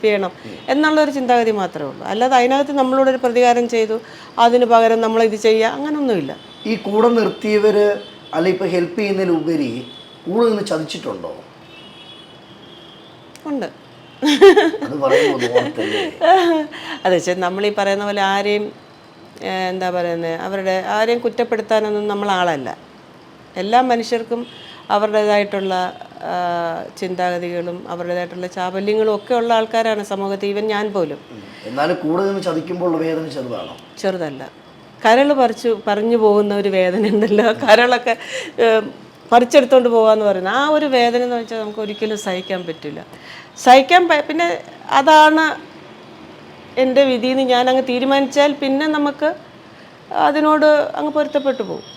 ചെയ്യണം എന്നുള്ളൊരു ചിന്താഗതി മാത്രമേ ഉള്ളൂ. അല്ലാതെ അതിനകത്ത് നമ്മളോടൊരു പ്രതികാരം ചെയ്തു അതിന് പകരം നമ്മളിത് ചെയ്യുക അങ്ങനൊന്നുമില്ല. ഈ കൂടെ നിർത്തിയവർ അല്ല ഇപ്പം ഹെൽപ്പ് ചെയ്യുന്നതിലുപരി കൂടെ നിന്ന് ചതിച്ചിട്ടുണ്ടോ? ഉണ്ട്. അതെ, നമ്മളീ പറയുന്ന പോലെ ആരെയും എന്താ പറയുന്നത്, ആരെയും കുറ്റപ്പെടുത്താനൊന്നും നമ്മൾ ആളല്ല. എല്ലാ മനുഷ്യർക്കും അവരുടേതായിട്ടുള്ള ചിന്താഗതികളും അവരുടേതായിട്ടുള്ള ചാബല്യങ്ങളും ഒക്കെ ഉള്ള ആൾക്കാരാണ് സമൂഹത്തിൽ, ഈവൻ ഞാൻ പോലും. എന്നാലും കൂടെ നിന്ന് ചതിക്കുമ്പോൾ വേദന ചെറുതാണോ? ചെറുതല്ല. കരൾ പറഞ്ഞു പോകുന്ന ഒരു വേദന ഉണ്ടല്ലോ, കരളൊക്കെ പറിച്ചെടുത്തോണ്ട് പോകാന്ന് പറയുന്നത്, ആ ഒരു വേദന എന്ന് വെച്ചാൽ നമുക്ക് ഒരിക്കലും സഹിക്കാൻ പറ്റില്ല. പിന്നെ അതാണ് എൻ്റെ വിധിയെന്ന് ഞാൻ അങ്ങ് തീരുമാനിച്ചാൽ പിന്നെ നമുക്ക് അതിനോട് അങ്ങ് പൊരുത്തപ്പെട്ടു പോകും.